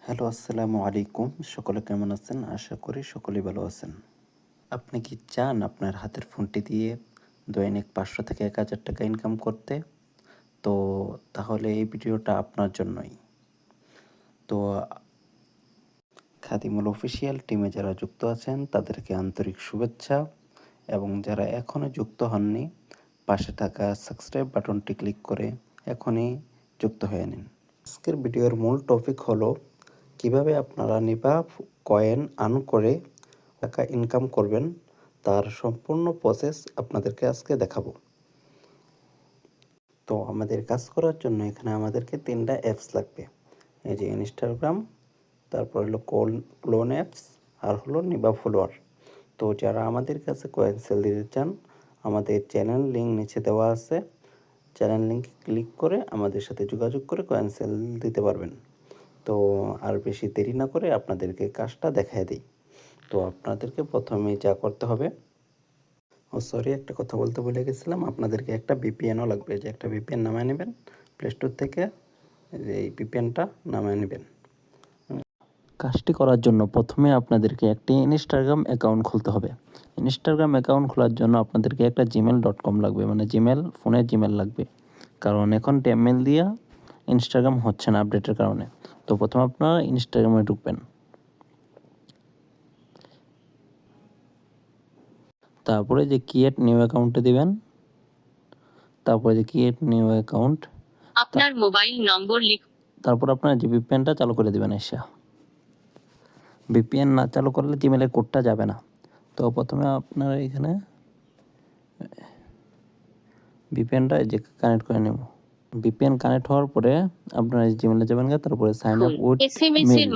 Hello, আসসালামু আলাইকুম। সকলে কেমন আছেন? আশা করি সকলেই ভালো আছেন। আপনি কি চান আপনার হাতের ফোনটি দিয়ে দৈনিক ৫০০ থেকে ১,০০০ টাকা ইনকাম করতে? তো তাহলে এই ভিডিওটা আপনার জন্যই। তো খাদিমুল অফিসিয়াল টিমে যারা যুক্ত আছেন তাদেরকে আন্তরিক শুভেচ্ছা এবং যারা এখনও যুক্ত হননি পাশে থাকা সাবস্ক্রাইব বাটনটি ক্লিক করে এখনই যুক্ত হয়ে নিন। আজকের ভিডিওর মূল টপিক হলো কিভাবে আপনারা নিবা কয়েন আর্ন করে টাকা ইনকাম করবেন তার সম্পূর্ণ প্রসেস আপনাদেরকে আজকে দেখাবো। তো আমাদের কাজ করার জন্য এখানে আমাদেরকে 3টা অ্যাপস লাগবে। এই যে ইনস্টাগ্রাম, তারপর হলো ক্লোন অ্যাপস আর হলো নিবা ফলোয়ার। তো যারা আমাদের কাছে কয়েন সেল দিতে চান আমাদের চ্যানেল লিঙ্ক নিচে দেওয়া আছে। চ্যানেল লিঙ্কে ক্লিক করে আমাদের সাথে যোগাযোগ করে কয়েন সেল দিতে পারবেন। তো আর বেশি দেরি না করে আপনাদেরকে কাজটা দেখায় দিই। তো আপনাদেরকে প্রথমে যা করতে হবে, সরি একটা কথা বলতে ভুলে গেছিলাম, আপনাদেরকে একটা ভিপিএনও লাগবে। যে একটা ভিপিএন নামায় নেবেন প্লে স্টোর থেকে, এই ভিপিএনটা নামায় নেবেন। কাজটি করার জন্য প্রথমে আপনাদেরকে একটি ইনস্টাগ্রাম অ্যাকাউন্ট খুলতে হবে। ইনস্টাগ্রাম অ্যাকাউন্ট খোলার জন্য আপনাদেরকে একটা gmail.com লাগবে, মানে জিমেল, ফোনে জিমেল লাগবে। কারণ এখন টেমমেল দিয়ে ইনস্টাগ্রাম হচ্ছে না আপডেটের কারণে। তো প্রথমে আপনারা ইনস্টাগ্রামে ঢুকবেন। তারপরে যে ক্রিয়েট নিউ অ্যাকাউন্টে দিবেন। তারপরে যে ক্রিয়েট নিউ অ্যাকাউন্ট, আপনার মোবাইল নম্বর লিখুন। তারপর আপনার যে ভিপিএনটা চালু করে দেবেন। এসে ভিপিএন না চালু করলে জিমেলের কোডটা যাবে না। তো প্রথমে আপনারা এখানে ভিপিএনটা যে কানেক্ট করে নেব। ভিপিএন কানেক্ট হওয়ার পরে আপনারা জিমেলে যাবেন, তারপরে sign up with SMS mail, এর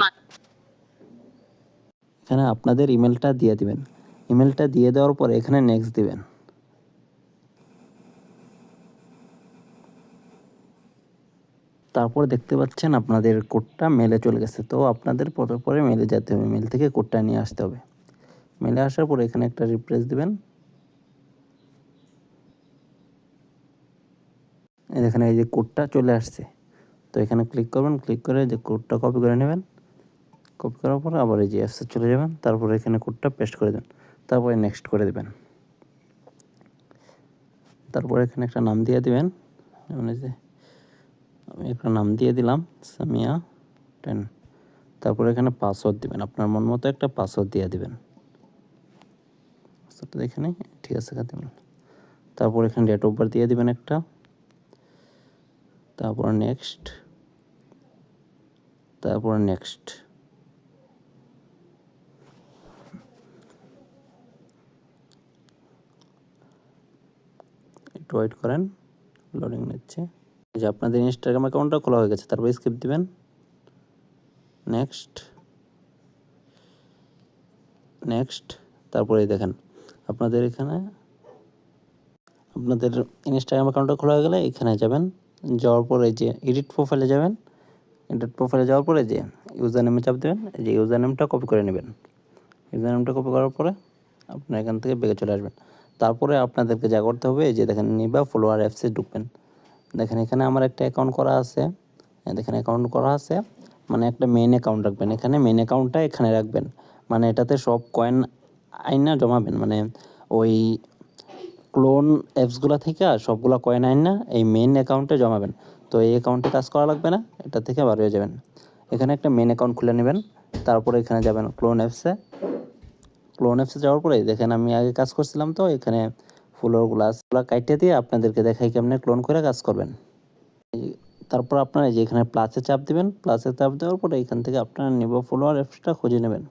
এখানে আপনাদের ইমেলটা দিয়ে দিবেন। ইমেলটা দিয়ে দেওয়ার পরে এখানে নেক্সট দিবেন। তারপর দেখতে পাচ্ছেন আপনাদের কোডটা মেলে চলে গেছে। তো আপনাদের পরে মেলে যেতে হবে, মেল থেকে কোডটা নিয়ে আসতে হবে। মেলে আসার পরে এখানে একটা রিফ্রেশ দিবেন। এখানে এই যে কোডটা চলে আসছে। তো এখানে ক্লিক করবেন, ক্লিক করে যে কোডটা কপি করে নেবেন। কপি করার পরে আবার এই যে অ্যাপসে চলে যাবেন, তারপরে এখানে কোডটা পেস্ট করে দেবেন, তারপরে নেক্সট করে দেবেন। তারপরে এখানে একটা নাম দিয়ে দিবেন, মানে যে আমি একটা নাম দিয়ে দিলাম সামিয়া 10। তারপরে এখানে পাসওয়ার্ড দিবেন, আপনার মন মতো একটা পাসওয়ার্ড দিয়ে দিবেন। পাসওয়ার্ডটা দেখে নিই, ঠিক আছে দেবেন। তারপর এখানে ডেট অফ বার্থ দিয়ে দিবেন একটা, তারপর নেক্সট, তারপর নেক্সট। একটু ওয়েট করেন, লোডিং নিচ্ছে। যে আপনাদের ইনস্টাগ্রাম অ্যাকাউন্টটা খোলা হয়ে গেছে, তারপর স্কিপ দিবেন, নেক্সট, নেক্সট। তারপরে দেখেন আপনাদের এখানে আপনাদের ইনস্টাগ্রাম অ্যাকাউন্টটা খোলা হয়ে গেলে এখানে যাবেন, যাওয়ার পরে যে এডিট প্রোফাইলে যাবেন। এডিট প্রোফাইলে যাওয়ার পরে যে ইউজার নেমে চাপ দেবেন। এই যে ইউজার নেমটা কপি করে নেবেন। ইউজার নেমটা কপি করার পরে আপনার এখান থেকে বেগে চলে আসবেন। তারপরে আপনাদেরকে যা করতে হবে, এই যে দেখেন নিবা ফলোয়ার অ্যাপসে ঢুকবেন। দেখেন এখানে আমার একটা অ্যাকাউন্ট করা আছে, দেখেন অ্যাকাউন্ট করা আছে, মানে একটা মেইন অ্যাকাউন্ট রাখবেন। এখানে মেইন অ্যাকাউন্টটা এখানে রাখবেন, মানে এটাতে সব কয়েন আইনা জমাবেন, মানে ওই ক্লোন অ্যাপসগুলো থেকে সবগুলো কয়েন আইনা এই মেইন অ্যাকাউন্টে জমাবেন। তো এই অ্যাকাউন্টে কাজ করা লাগবে না, এটা থেকে বার হয়ে যাবেন। এখানে একটা মেইন অ্যাকাউন্ট খুলে নেবেন, তারপরে এখানে যাবেন ক্লোন অ্যাপসে। ক্লোন অ্যাপসে যাওয়ার পরে দেখেন আমি আগে কাজ করছিলাম, তো এখানে ফুলোর গ্লাসগুলো কাইটে দিয়ে আপনাদেরকে দেখাই কেমনে ক্লোন করে কাজ করবেন। তারপর আপনারা যে এখানে প্লাসে চাপ দেবেন, প্লাসে চাপ দেওয়ার পরে এখান থেকে আপনারা নিবা ফলোয়ার অ্যাপসটা খুঁজে নেবেন।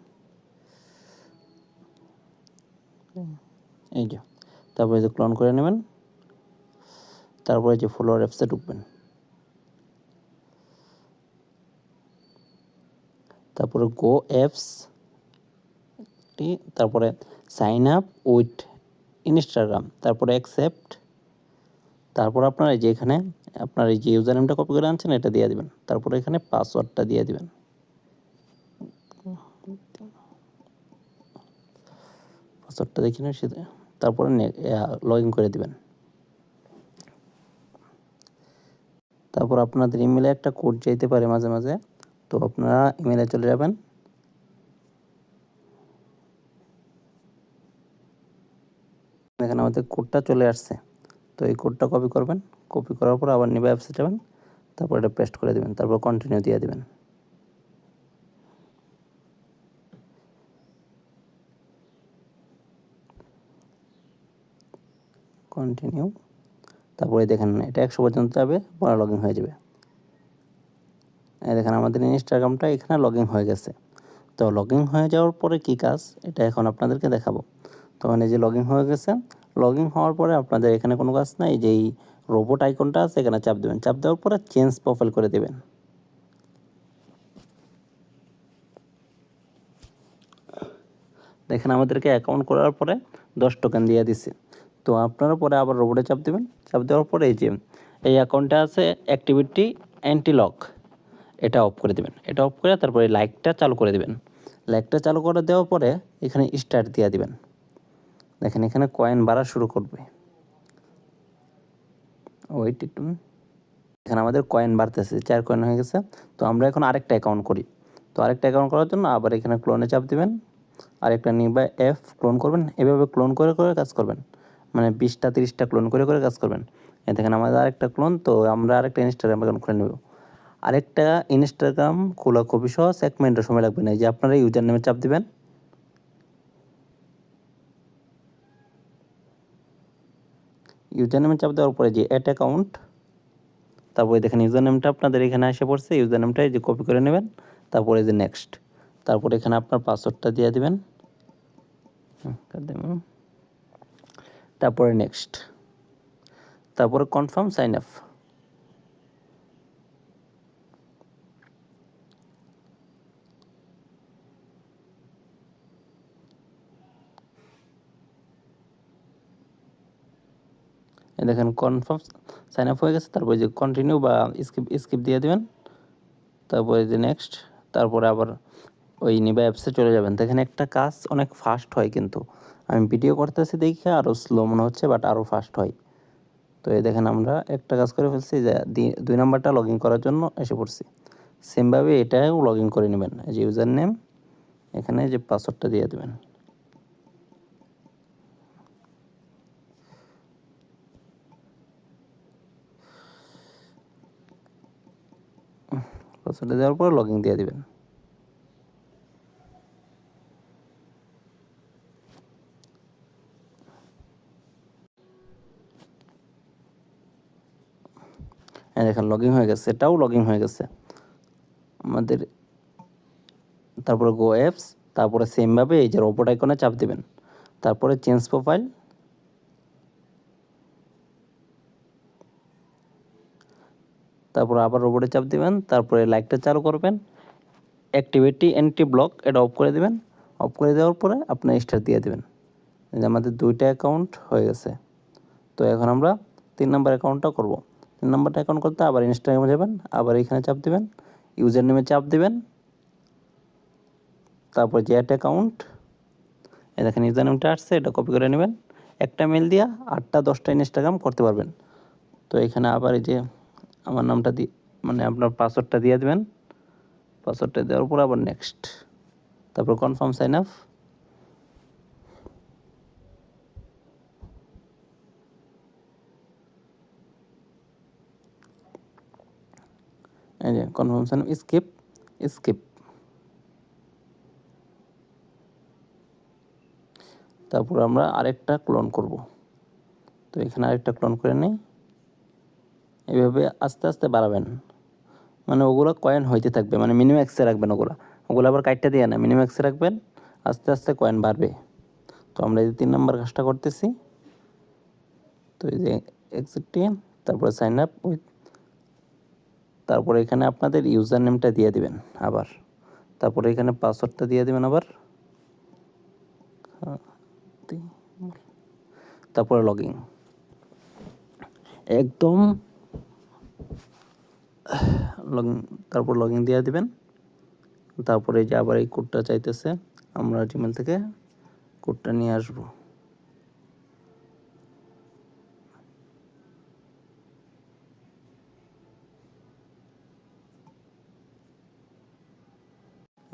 এই যে তারপরে যে ক্লোন করে নেবেন, তারপরে যে ফলোয়ার অ্যাপসে ঢুকবেন। তারপরে গো অ্যাপস, তারপরে সাইন আপ উইথ ইনস্টাগ্রাম, তারপরে অ্যাকসেপ্ট। তারপর আপনারা যে এখানে আপনার এই যে ইউজার নেমটা কপি করে আনছেন এটা দিয়ে দিবেন, তারপরে এখানে পাসওয়ার্ডটা দিয়ে দিবেন। পাসওয়ার্ডটা দেখে নিন, তারপরে লগ ইন করে দিবেন। তারপর আপনাদের ইমেলে একটা কোড চাইতে পারে মাঝে মাঝে, তো আপনারা ইমেলে চলে যাবেন, এখানে আমাদের কোডটা চলে আসছে। তো এই কোডটা কপি করবেন, কপি করার পর আবার নিবা অ্যাপসে যাবেন, তারপর এটা পেস্ট করে দেবেন, তারপর কন্টিনিউ দিয়ে দেবেন। কন্টিনিউ, তারপরে দেখেন এটা 100 পর্যন্ত যাবে, পরে লগ ইন হয়ে যাবে। এই দেখেন আমাদের ইনস্টাগ্রামটা এখানে লগ ইন হয়ে গেছে। তো লগ ইন হয়ে যাওয়ার পরে কী কাজ, এটা এখন আপনাদেরকে দেখাবো। তখন এই যে লগ ইন হয়ে গেছে, লগ ইন হওয়ার পরে আপনাদের এখানে কোনো কাজ নাই, যে এই রোবট আইকনটা আছে এখানে চাপ দেবেন, চাপ দেওয়ার পরে চেঞ্জ প্রোফাইল করে দেবেন। দেখেন আমাদেরকে অ্যাকাউন্ট করার পরে 10 টোকেন দিয়ে দিছে। তো আপনারা পরে আবার রোবটে চাপ দেবেন, চাপ দেওয়ার পরে এই যে এই অ্যাকাউন্টটা আছে অ্যাক্টিভিটি অ্যান্টি লক, এটা অফ করে দেবেন। এটা অফ করে তারপরে লাইকটা চালু করে দেবেন। লাইকটা চালু করে দেওয়ার পরে এখানে স্টার্ট দিয়ে দিবেন। দেখেন এখানে কয়েন বাড়া শুরু করবে, ওয়েট একটু, এখানে আমাদের কয়েন বাড়তেছে, 4 কয়েন হয়ে গেছে। তো আমরা এখন আরেকটা অ্যাকাউন্ট করি। তো আরেকটা অ্যাকাউন্ট করার জন্য আবার এখানে ক্লোনে চাপ দিবেন, আরেকটা নিবা এফ ক্লোন করবেন। এভাবে ক্লোন করে করে কাজ করবেন, মানে 20টা 30টা ক্লোন করে করে কাজ করবেন। এ দেখেন আমাদের আরেকটা ক্লোন। তো আমরা আরেকটা ইনস্টাগ্রাম অ্যাকাউন্ট খুলে নেব। আরেকটা ইনস্টাগ্রাম খোলা খুবই সহজ, 1 মিনিটের সময় লাগবে না। এই যে আপনারা ইউজার নেমে চাপ দিবেন, ইউজার নেমে চাপ দেওয়ার পরে যে অ্যাড অ্যাকাউন্ট, তারপরে দেখেন ইউজার নেমটা আপনাদের এখানে এসে পড়ছে, ইউজার নেমটা এই যে কপি করে নেবেন, তারপরে যে নেক্সট, তারপরে এখানে আপনার পাসওয়ার্ডটা দিয়ে দিবেন, তারপরে নেক্সট, তারপরে কনফার্ম সাইন আপ। দেখেন কনফার্ম সাইন আপ হয়ে গেছে। তারপরে যে কন্টিনিউ বা স্কিপ স্কিপ দিয়ে দেবেন, তারপরে যে নেক্সট, তারপরে আবার ওই নিবা অ্যাপসে চলে যাবেন। দেখেন একটা কাজ অনেক ফাস্ট হয়, কিন্তু আমি ভিডিও করতেছি দেখে আরও স্লো মনে হচ্ছে, বাট আরও ফাস্ট হয়। তো এই দেখেন আমরা একটা কাজ করে ফেলছি, যে 2 নাম্বারটা লগ ইন করার জন্য এসে পড়ছি। সেমভাবে এটাও লগ ইন করে নেবেন, এই যে ইউজার নেম, এখানে যে পাসওয়ার্ডটা দিয়ে দেবেন। পাসওয়ার্ডটা দেওয়ার পর লগ ইন দিয়ে দেবেন। হ্যাঁ দেখেন লগ ইন হয়ে গেছে, এটাও লগ ইন হয়ে গেছে আমাদের। তারপরে গো অ্যাপস, তারপরে সেমভাবে এই যে রোবট আইকনে চাপ দেবেন, তারপরে চেঞ্জ প্রোফাইল, তারপর আবার রোবটে চাপ দিবেন, তারপরে লাইকটা চালু করবেন, অ্যাক্টিভিটি অ্যান্টি ব্লক এটা অফ করে দেবেন। অফ করে দেওয়ার পরে আপনার স্টার দিয়ে দেবেন। এই যে আমাদের 2টা অ্যাকাউন্ট হয়ে গেছে। তো এখন আমরা 3 নাম্বার অ্যাকাউন্টটা করব। 3 নাম্বারটা অ্যাকাউন্ট করতে আবার ইনস্টাগ্রামে যাবেন, আবার এখানে চাপ দিবেন, ইউজার নেমে চাপ দিবেন, তারপর যে অ্যাড অ্যাকাউন্ট, এই দেখেন ইউজার নেমটা আসছে, এটা কপি করে নেবেন। একটা মেল দিয়া 8টা 10টা ইনস্টাগ্রাম করতে পারবেন। তো এখানে আবার এই যে আমার নামটা দিয়ে, মানে আপনার পাসওয়ার্ডটা দিয়ে দেবেন। পাসওয়ার্ডটা দেওয়ার পর আবার নেক্সট, তারপর কনফার্ম সাইন আপ। এই যে confirm sign up, skip skip, তারপর আমরা আরেকটা ক্লোন করব। তো এখানে আরেকটা ক্লোন করে নিই। এইভাবে আস্তে আস্তে বাড়াবেন, মানে ওগুলো কয়েন হইতে থাকবে, মানে মিনিম্যাক্সে রাখবেন ওগুলো, ওগুলো আবার কাটতে দিয়ে না, মিনিম্যাক্সে রাখবেন, আস্তে আস্তে কয়েন বাড়বে। তো আমরা এই যে 3 নাম্বার কাজটা করতেছি। তো এই যে এক্সিটটি, তারপরে সাইন আপ উইথ, তারপরে এখানে আপনাদের ইউজার নেমটা দিয়ে দিবেন আবার, তারপরে এখানে পাসওয়ার্ডটা দিয়ে দিবেন আবার, তারপরে লগ ইন, একদম লগ ইন, তারপর লগ ইন দিয়ে দিবেন। তারপরে যে আবার এই কোডটা চাইতেছে, আমরা জিমেল থেকে কোডটা নিয়ে আসবো।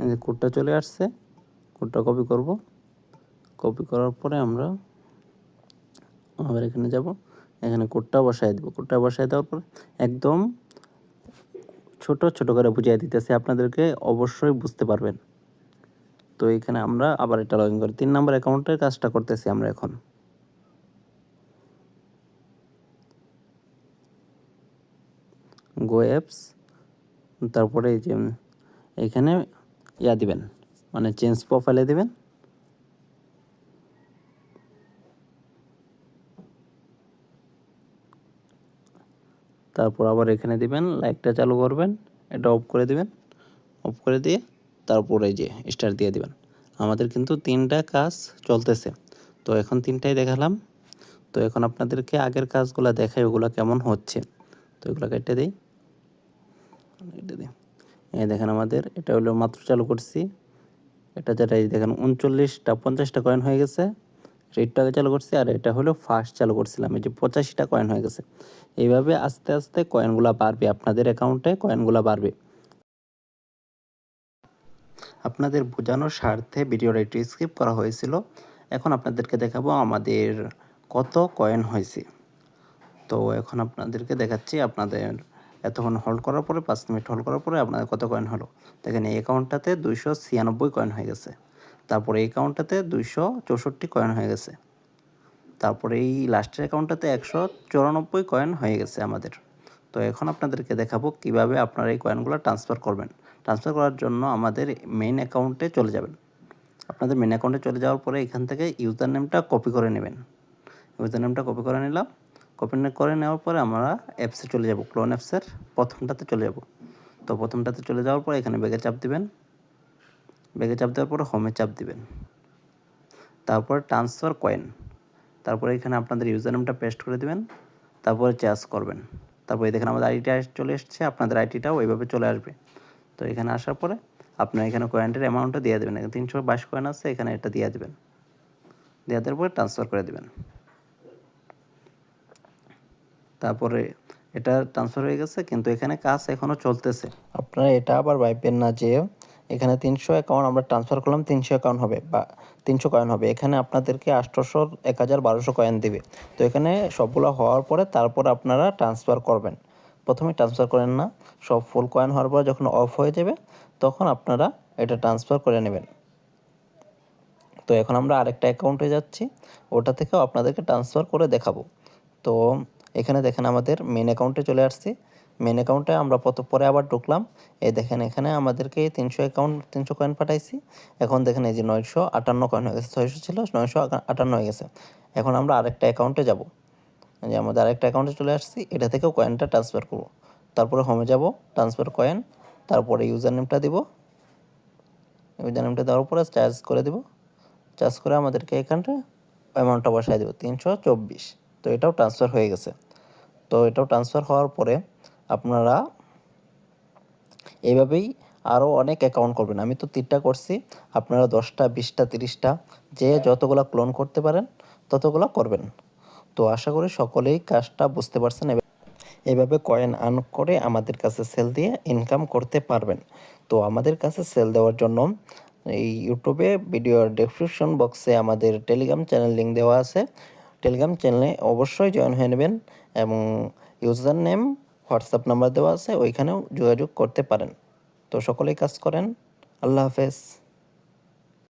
এই যে কোডটা চলে আসছে, কোডটা কপি করব। কপি করার পরে আমরা আবার এখানে যাব, এখানে কোডটা বসায় দেবো। কোডটা বসায় দেওয়ার পর একদম ছোট ছোট করে বুঝিয়ে দিতেছি, আপনাদেরকে অবশ্যই বুঝতে পারবেন। তো এখানে আমরা আবার এটা লগ ইন করি। 3 নম্বর অ্যাকাউন্টের কাজটা করতেছি আমরা এখন। গো অ্যাপস, তারপরে এই যে এখানে দিবেন, মানে চেঞ্জ প্রোফাইলে দিবেন। তারপর আবার এখানে দিবেন, লাইকটা চালু করবেন, এটা অফ করে দিবেন। অফ করে দিয়ে তারপরে এই যে স্টার দিয়ে দিবেন। আমাদের কিন্তু 3টা কাজ চলতেছে, তো এখন 3টাই দেখালাম। তো এখন আপনাদেরকে আগের কাজগুলো দেখাই, ওগুলো কেমন হচ্ছে। তো এগুলো কেটে দিই, এটা দিই। এই দেখেন আমাদের এটা হলো মাত্র চালু করছি। এটা যেটা এই দেখেন 39টা 50টা কয়েন হয়ে গেছে, রেটটাকে চালু করছি। আর এটা হলো ফার্স্ট চালু করছিলাম, এই যে 85টা কয়েন হয়ে গেছে। এইভাবে আস্তে আস্তে কয়েনগুলো বাড়বে, আপনাদের অ্যাকাউন্টে কয়েনগুলো বাড়বে। আপনাদের বোঝানোর স্বার্থে ভিডিওটা একটু স্কিপ করা হয়েছিল। এখন আপনাদেরকে দেখাবো আমাদের কত কয়েন হয়েছে। তো এখন আপনাদেরকে দেখাচ্ছি। আপনাদের এতক্ষণ হোল্ড করার পরে 5 মিনিট হোল্ড করার পরে আপনাদের কত কয়েন হলো। দেখেন এই অ্যাকাউন্টটাতে 296 কয়েন হয়ে গেছে। তারপরে এই অ্যাকাউন্টটাতে 264 কয়েন হয়ে গেছে। তারপরে এই লাস্টের অ্যাকাউন্টটাতে 194 কয়েন হয়ে গেছে আমাদের। তো এখন আপনাদেরকে দেখাবো কিভাবে আপনারা এই কয়েনগুলো ট্রান্সফার করবেন। ট্রান্সফার করার জন্য আমাদের মেইন অ্যাকাউন্টে চলে যাবেন। আপনাদের মেইন অ্যাকাউন্টে চলে যাওয়ার পরে এখান থেকে ইউজার নেমটা কপি করে নেবেন। ইউজার নেমটা কপি করে নিলাম। কপি করে নেওয়ার পরে আমরা অ্যাপসে চলে যাব, ক্লোন অ্যাপসের প্রথমটাতে চলে যাব। তো প্রথমটাতে চলে যাওয়ার পরে এখানে ব্যাগে চাপ দিবেন। ব্যাগে চাপ দেওয়ার পরে হোমে চাপ দিবেন। তারপর ট্রান্সফার কয়েন, তারপরে এখানে আপনাদের ইউজার নেমটা পেস্ট করে দেবেন। তারপরে চার্জ করবেন। তারপরে দেখেন আমাদের আইডিটা চলে এসছে, আপনাদের আইডিটাও ওইভাবে চলে আসবে। তো এখানে আসার পরে আপনার এখানে কয়েনটার অ্যামাউন্টটা দিয়ে দেবেন। 322 কয়েন আছে, এখানে এটা দিয়ে দেবেন। দিয়ে দেওয়ার পরে ট্রান্সফার করে দেবেন। তারপরে এটা ট্রান্সফার হয়ে গেছে, কিন্তু এখানে কাজ এখনও চলতেছে। আপনারা এটা আবার ভাববেন না যে এখানে 300 অ্যাকাউন্ট আমরা ট্রান্সফার করলাম 300 অ্যাকাউন্ট হবে বা 300 কয়েন হবে। এখানে আপনাদেরকে 800, 1000, 1200 কয়েন দেবে। তো এখানে সবগুলো হওয়ার পরে তারপর আপনারা ট্রান্সফার করবেন। প্রথমে ট্রান্সফার করেন না, সব ফুল কয়েন হওয়ার পর যখন অফ হয়ে যাবে তখন আপনারা এটা ট্রান্সফার করে নেবেন। তো এখন আমরা আরেকটা অ্যাকাউন্টে যাচ্ছি, ওটা থেকেও আপনাদেরকে ট্রান্সফার করে দেখাবো। তো এখানে দেখেন আমাদের মেন অ্যাকাউন্টে চলে আসছি। মেন অ্যাকাউন্টে আমরা পরে আবার ঢুকলাম। এই দেখেন এখানে আমাদেরকে 300 কয়েন পাঠাইছি। এখন দেখেন এই যে 958 কয়েন হয়ে গেছে, 600 ছিল 958 হয়ে গেছে। এখন আমরা আরেকটা অ্যাকাউন্টে যাব, যে আমাদের আরেকটা অ্যাকাউন্টে চলে আসছি, এটা থেকেও কয়েনটা ট্রান্সফার করব। তারপরে হোমে যাব, ট্রান্সফার কয়েন, তারপরে ইউজার নেমটা দিব। ইউজার নেমটা দেওয়ার পরে চার্জ করে দিব। চার্জ করে আমাদেরকে এখানটা অ্যামাউন্টটা বসায় দেবো 324। তো এটাও ট্রান্সফার হয়ে গেছে। তো এটাও ট্রান্সফার হওয়ার পরে আপনারা এইভাবেই আরও অনেক অ্যাকাউন্ট করবেন। আমি তো 3টা করছি, আপনারা 10টা, 20টা, 30টা, যে যতগুলো ক্লোন করতে পারেন ততগুলো করবেন। তো আশা করি সকলেই কাজটা বুঝতে পারছেন। এভাবে কয়েন আর্ন করে আমাদের কাছে সেল দিয়ে ইনকাম করতে পারবেন। তো আমাদের কাছে সেল দেওয়ার জন্য এই ইউটিউবে ভিডিওর ডেসক্রিপশন বক্সে আমাদের টেলিগ্রাম চ্যানেল লিঙ্ক দেওয়া আছে। টেলিগ্রাম চ্যানেলে অবশ্যই জয়েন হয়ে নেবেন এবং ইউজার নেম, হোয়াটসঅ্যাপ নাম্বার দেওয়া আছে, ওইখানেও যোগাযোগ করতে পারেন। তো সকলেই কাজ করেন। আল্লাহ হাফেজ।